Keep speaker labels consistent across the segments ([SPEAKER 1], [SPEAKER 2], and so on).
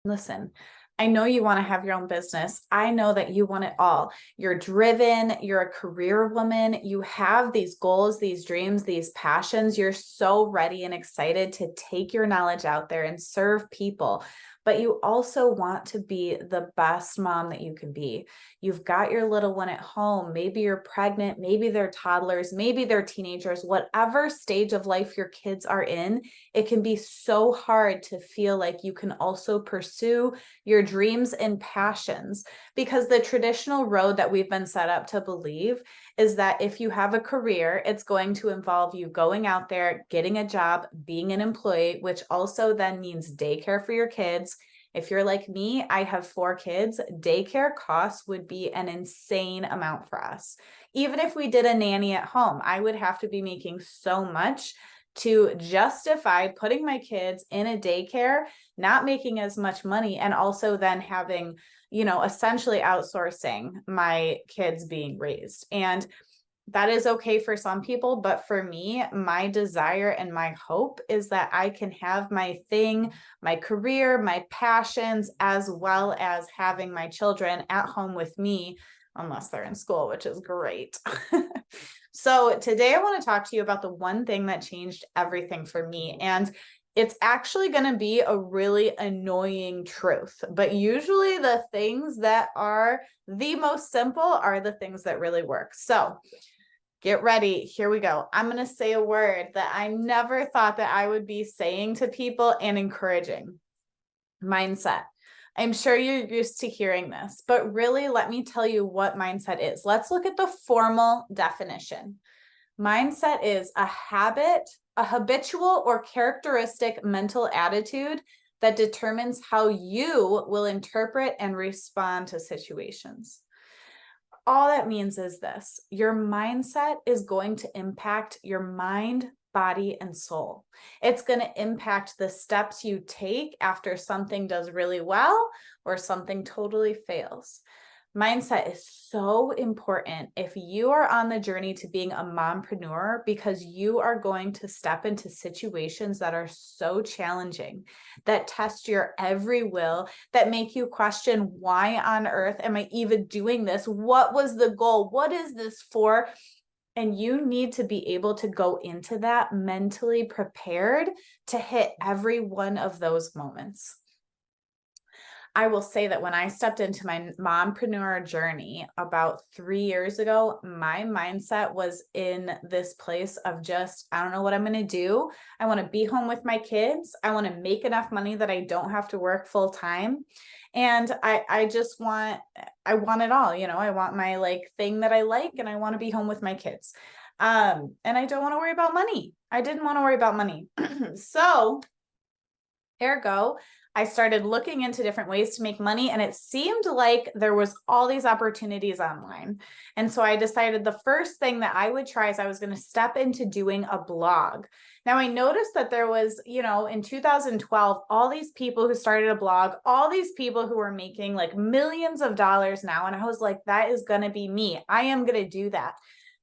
[SPEAKER 1] Listen, I know you want to have your own business. I know that you want it all. You're driven, you're a career woman, you have these goals, these dreams, these passions. You're so ready and excited to take your knowledge out there and serve people. But you also want to be the best mom that you can be. You've got your little one at home. Maybe you're pregnant, maybe they're toddlers, maybe they're teenagers, whatever stage of life your kids are in. It can be so hard to feel like you can also pursue your dreams and passions, because the traditional road that we've been set up to believe is that if you have a career, it's going to involve you going out there, getting a job, being an employee, which also then means daycare for your kids. If you're like me, I have 4 kids. Daycare costs would be an insane amount for us. Even if we did a nanny at home, I would have to be making so much to justify putting my kids in a daycare, not making as much money, and also then having, essentially outsourcing my kids being raised. And that is okay for some people, but for me, my desire and my hope is that I can have my thing, my career, my passions, as well as having my children at home with me, unless they're in school, which is great. So today I want to talk to you about the one thing that changed everything for me. And it's actually going to be a really annoying truth, but usually the things that are the most simple are the things that really work. So get ready. Here we go. I'm going to say a word that I never thought that I would be saying to people and encouraging: mindset. I'm sure you're used to hearing this, but really, let me tell you what mindset is. Let's look at the formal definition. Mindset is a habit, a habitual or characteristic mental attitude that determines how you will interpret and respond to situations. All that means is this: your mindset is going to impact your mind, body, and soul. It's going to impact the steps you take after something does really well or something totally fails. Mindset is so important if you are on the journey to being a mompreneur, because you are going to step into situations that are so challenging, that test your every will, that make you question, why on earth am I even doing this? What was the goal? What is this for? And you need to be able to go into that mentally prepared to hit every one of those moments. I will say that when I stepped into my mompreneur journey about 3 years ago, my mindset was in this place of just, I don't know what I'm going to do. I want to be home with my kids. I want to make enough money that I don't have to work full time. And I just I want it all. I want my thing that I like, and I want to be home with my kids. And I don't want to worry about money. I didn't want to worry about money. So ergo, I started looking into different ways to make money, and it seemed like there was all these opportunities online. And so I decided the first thing that I would try is I was going to step into doing a blog. Now, I noticed that there was, in 2012, all these people who started a blog, all these people who were making like millions of dollars now. And I was like, that is going to be me. I am going to do that.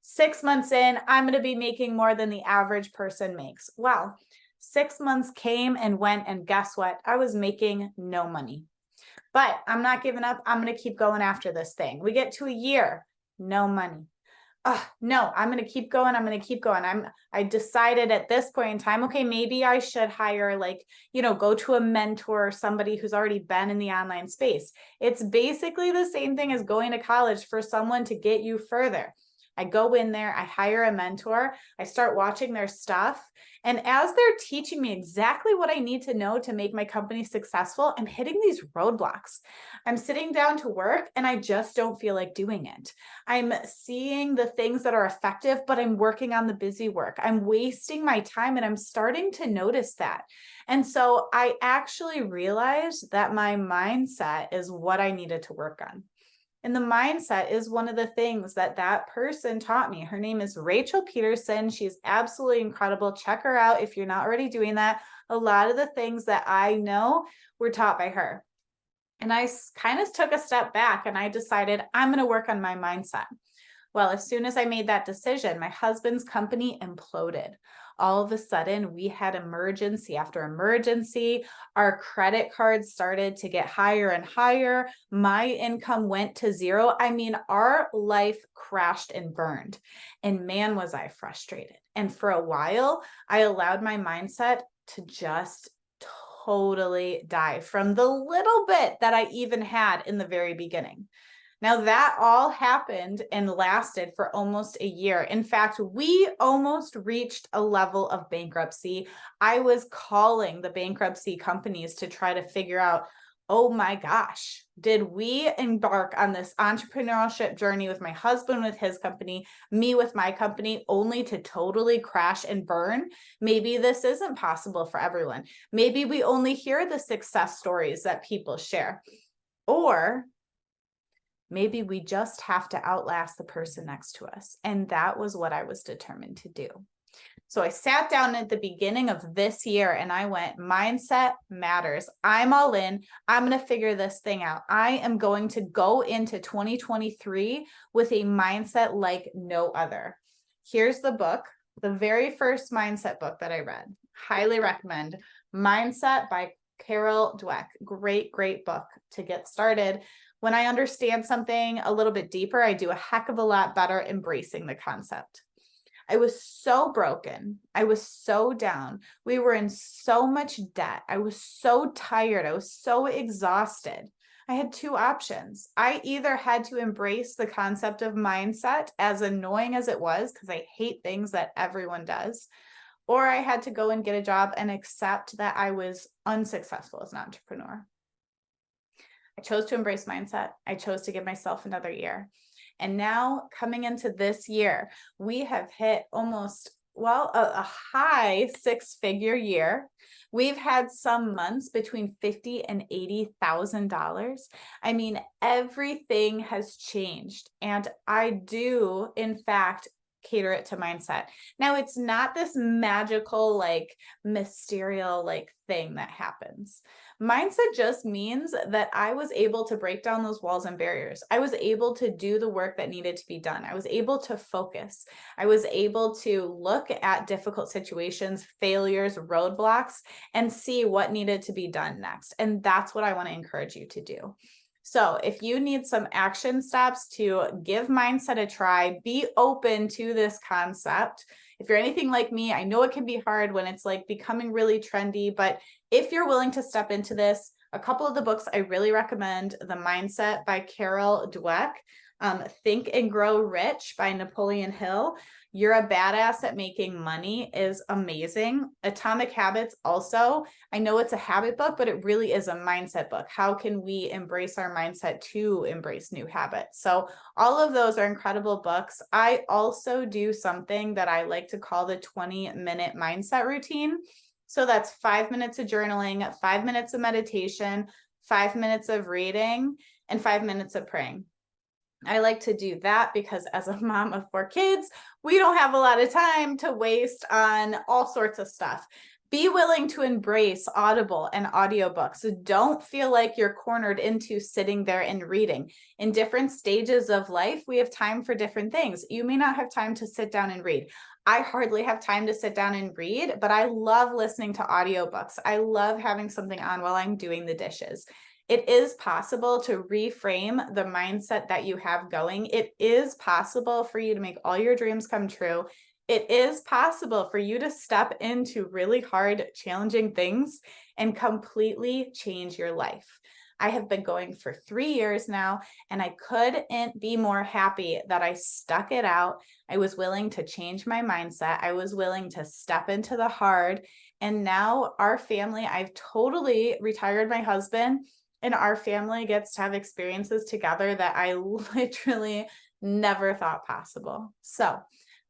[SPEAKER 1] 6 months in, I'm going to be making more than the average person makes. Wow. 6 months came and went, and guess what? I was making no money. But I'm not giving up. I'm going to keep going after this thing. We get to a year, no money. No, I'm going to keep going. I'm going to keep going. I decided at this point in time, okay, maybe I should hire go to a mentor, somebody who's already been in the online space. It's basically the same thing as going to college for someone to get you further. I go in there, I hire a mentor, I start watching their stuff. And as they're teaching me exactly what I need to know to make my company successful, I'm hitting these roadblocks. I'm sitting down to work and I just don't feel like doing it. I'm seeing the things that are effective, but I'm working on the busy work. I'm wasting my time, and I'm starting to notice that. And so I actually realized that my mindset is what I needed to work on. And the mindset is one of the things that person taught me. Her name is Rachel Peterson. She's absolutely incredible. Check her out if you're not already doing that. A lot of the things that I know were taught by her. And I kind of took a step back and I decided I'm going to work on my mindset. Well, as soon as I made that decision, my husband's company imploded. All of a sudden, we had emergency after emergency. Our credit cards started to get higher and higher. My income went to zero. I mean, our life crashed and burned. And man, was I frustrated. And for a while, I allowed my mindset to just totally die from the little bit that I even had in the very beginning. Now, that all happened and lasted for almost a year. In fact, we almost reached a level of bankruptcy. I was calling the bankruptcy companies to try to figure out, oh my gosh, did we embark on this entrepreneurship journey with my husband with his company, me with my company, only to totally crash and burn? Maybe this isn't possible for everyone. Maybe we only hear the success stories that people share. Or maybe we just have to outlast the person next to us. And that was what I was determined to do. So I sat down at the beginning of this year and I went, mindset matters. I'm all in. I'm going to figure this thing out. I am going to go into 2023 with a mindset like no other. Here's the book, the very first mindset book that I read. Highly recommend. Mindset by Carol Dweck. Great, great book to get started. When I understand something a little bit deeper, I do a heck of a lot better embracing the concept. I was so broken. I was so down. We were in so much debt. I was so tired. I was so exhausted. I had two options. I either had to embrace the concept of mindset, as annoying as it was, because I hate things that everyone does, or I had to go and get a job and accept that I was unsuccessful as an entrepreneur. I chose to embrace mindset. I chose to give myself another year. And now coming into this year, we have hit almost, a high six-figure year. We've had some months between $50,000 and $80,000. I mean, everything has changed. And I do, in fact, cater it to mindset. Now, it's not this magical, mysterious, thing that happens. Mindset just means that I was able to break down those walls and barriers. I was able to do the work that needed to be done. I was able to focus. I was able to look at difficult situations, failures, roadblocks, and see what needed to be done next. And that's what I want to encourage you to do. So if you need some action steps to give mindset a try, be open to this concept. If you're anything like me, I know it can be hard when it's becoming really trendy, but if you're willing to step into this, a couple of the books I really recommend: The Mindset by Carol Dweck, Think and Grow Rich by Napoleon Hill, You're a Badass at Making Money is amazing. Atomic Habits also. I know it's a habit book, but it really is a mindset book. How can we embrace our mindset to embrace new habits? So all of those are incredible books. I also do something that I like to call the 20-minute mindset routine. So that's 5 minutes of journaling, 5 minutes of meditation, 5 minutes of reading, and 5 minutes of praying. I like to do that because as a mom of 4 kids, we don't have a lot of time to waste on all sorts of stuff. Be willing to embrace Audible and audiobooks. Don't feel like you're cornered into sitting there and reading. In different stages of life, we have time for different things. You may not have time to sit down and read. I hardly have time to sit down and read, but I love listening to audiobooks. I love having something on while I'm doing the dishes. It is possible to reframe the mindset that you have going. It is possible for you to make all your dreams come true. It is possible for you to step into really hard, challenging things and completely change your life. I have been going for 3 years now, and I couldn't be more happy that I stuck it out. I was willing to change my mindset. I was willing to step into the hard. And now our family, I've totally retired my husband, and our family gets to have experiences together that I literally never thought possible. So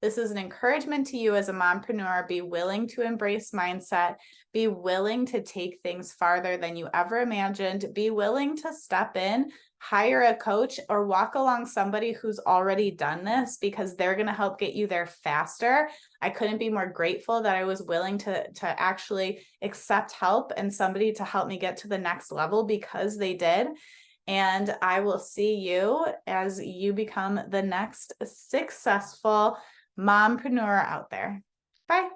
[SPEAKER 1] this is an encouragement to you as a mompreneur. Be willing to embrace mindset. Be willing to take things farther than you ever imagined. Be willing to step in, hire a coach, or walk along somebody who's already done this, because they're going to help get you there faster. I couldn't be more grateful that I was willing to actually accept help and somebody to help me get to the next level, because they did. And I will see you as you become the next successful mompreneur out there. Bye.